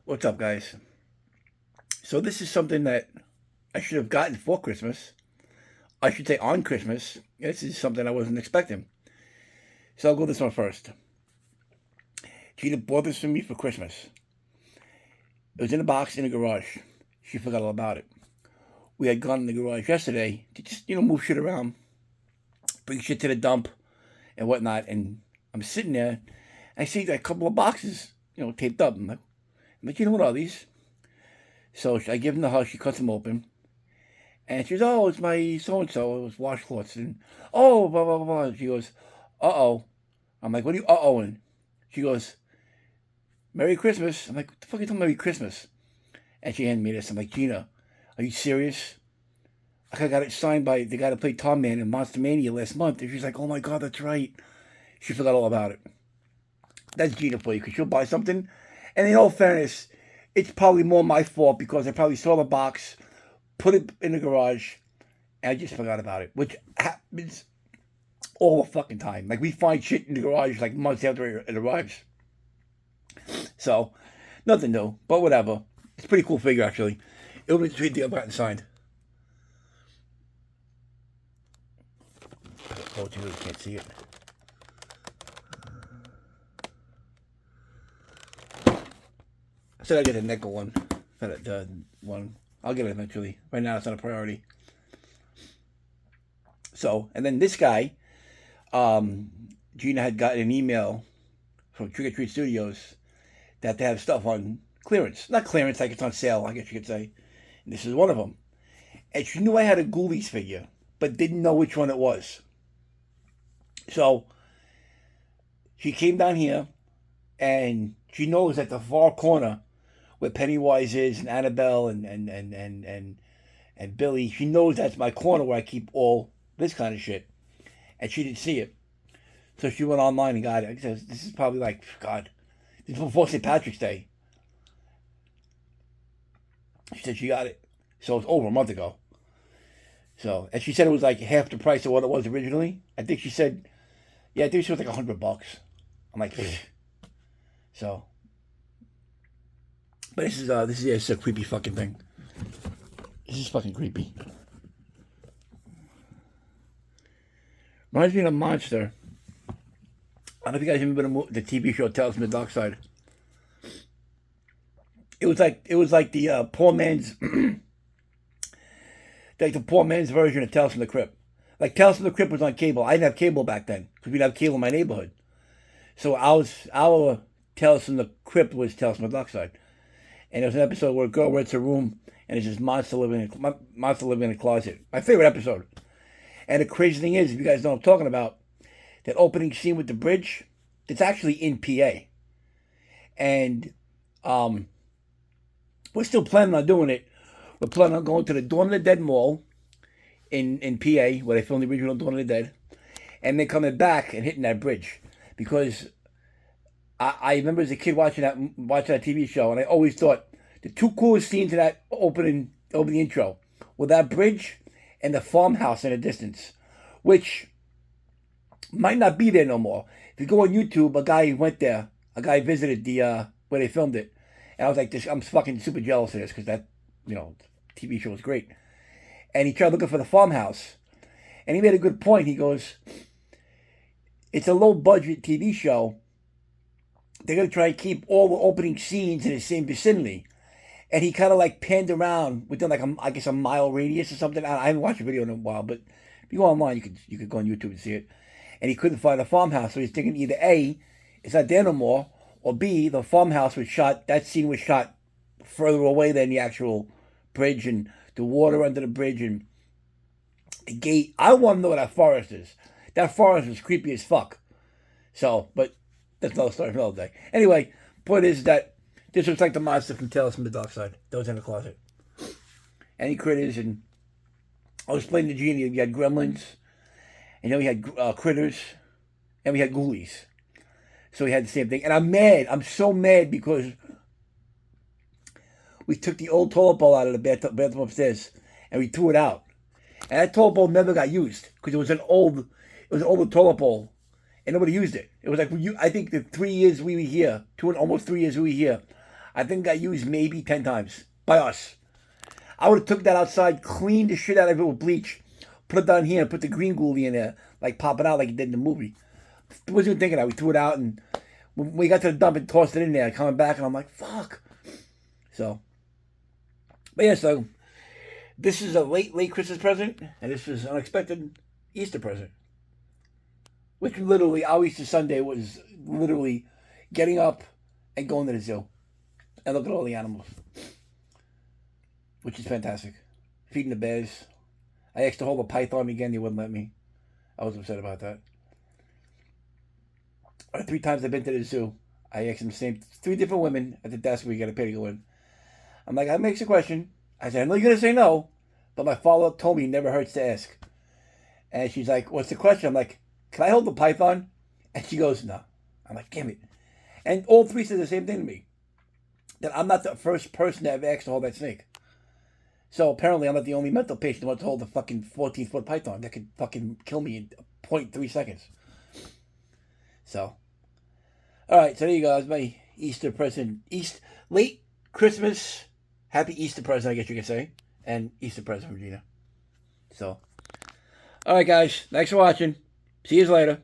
What's up, guys? So this is something that I should have gotten for Christmas. I should say on Christmas. This is something I wasn't expecting. So I'll go this one first. Gina bought this for me for Christmas. It was in a box in the garage. She forgot all about it. We had gone in the garage yesterday to just, move shit around, bring shit to the dump and whatnot. And I'm sitting there, and I see a couple of boxes, taped up. I'm like, what are these? So I give them to her. She cuts them open. And she goes, oh, it's my so-and-so. It was washcloths. And, oh, blah, blah, blah, blah. She goes, uh-oh. I'm like, what are you uh-ohing? She goes, Merry Christmas. I'm like, what the fuck are you talking Merry Christmas? And she handed me this. I'm like, Gina, are you serious? I got it signed by the guy that played Tom Man in Monster Mania last month. And she's like, oh my God, that's right. She forgot all about it. That's Gina for you, because she'll buy something. And in all fairness, it's probably more my fault because I probably saw the box, put it in the garage, and I just forgot about it, which happens all the fucking time. Like, we find shit in the garage like months after it arrives. So, nothing new, but whatever. It's a pretty cool figure, actually. It'll be a sweet deal I've gotten signed. Oh, you really can't see it. I said I'd get the nickel one. The one. I'll get it eventually. Right now, it's not a priority. So, and then this guy, Gina had gotten an email from Trick or Treat Studios that they have stuff on clearance. Not clearance, like it's on sale, I guess you could say. And this is one of them. And she knew I had a Ghoulies figure, but didn't know which one it was. So, she came down here, and she knows at the far corner where Pennywise is, and Annabelle, and Billy. She knows that's my corner where I keep all this kind of shit. And she didn't see it. So she went online and got it. This is probably like, God, this is before St. Patrick's Day. She said she got it. So it's over a month ago. So, and she said it was like half the price of what it was originally. I think she said, I think she was like $100. I'm like, so. But this is a creepy fucking thing. This is fucking creepy. Reminds me of a monster. I don't know if you guys remember the TV show Tales from the Dark Side. It was like the poor man's like the poor man's version of Tales from the Crypt. Like Tales from the Crypt was on cable. I didn't have cable back then because we didn't have cable in my neighborhood. So our Tales from the Crypt was Tales from the Dark Side. And there was an episode where a girl rents a room and there's this monster living in a closet. My favorite episode. And the crazy thing is, if you guys know what I'm talking about, that opening scene with the bridge, it's actually in PA. And we're still planning on doing it. We're planning on going to the Dawn of the Dead Mall in PA, where they filmed the original Dawn of the Dead, and then coming back and hitting that bridge. Because I remember as a kid watching that TV show, and I always thought the two coolest scenes of that opening intro were that bridge and the farmhouse in the distance, which might not be there no more. If you go on YouTube, a guy went there. A guy visited the where they filmed it, and I was like, I'm fucking super jealous of this because that TV show was great. And he tried looking for the farmhouse, and he made a good point. He goes, "It's a low budget TV show. They're going to try and keep all the opening scenes in the same vicinity." And he kind of like panned around within like a mile radius or something. I haven't watched a video in a while, but if you go online, you could go on YouTube and see it. And he couldn't find the farmhouse, so he's thinking either A, it's not there no more, or B, the farmhouse that scene was shot further away than the actual bridge and the water under the bridge and the gate. I want to know what that forest is. That forest was creepy as fuck. So, but that's another story for another day. Anyway, point is that this looks like the monster from Tales from the Dark Side that was in the closet. Any critters, and I was explaining to Genie, we had gremlins, and then we had critters, and we had ghoulies. So we had the same thing. And I'm mad. I'm so mad because we took the old toilet bowl out of the bathroom upstairs, and we threw it out. And that toilet bowl never got used because it was an older toilet bowl, and nobody used it. It was like I think the 3 years we were here, almost 3 years we were here, I think got used maybe 10 times by us. I would have took that outside, cleaned the shit out of it with bleach, put it down here, and put the green ghoulie in there, like pop it out like it did in the movie. Wasn't even thinking that. We threw it out, and when we got to the dump and tossed it in there, coming back, and I'm like, fuck. So, but yeah, so this is a late Christmas present, and this was an unexpected Easter present. Which literally, our Easter Sunday was literally getting up and going to the zoo and looking at all the animals, which is fantastic. Feeding the bears. I asked to hold a python again, they wouldn't let me. I was upset about that. 3 times I've been to the zoo. I asked them the same, 3 different women at the desk where you got to pay to go in. I'm like, that makes a question. I said, I know you're going to say no, but my follow-up told me it never hurts to ask. And she's like, what's the question? I'm like, can I hold the python? And she goes, no. I'm like, damn it. And all 3 said the same thing to me. That I'm not the first person to have asked to hold that snake. So apparently I'm not the only mental patient who wants to hold a fucking 14-foot python that could fucking kill me in 0.3 seconds. So, alright, so there you go. That's my Easter present. Late Christmas, happy Easter present, I guess you could say. And Easter present from Gina. So, alright guys, thanks for watching. See you later.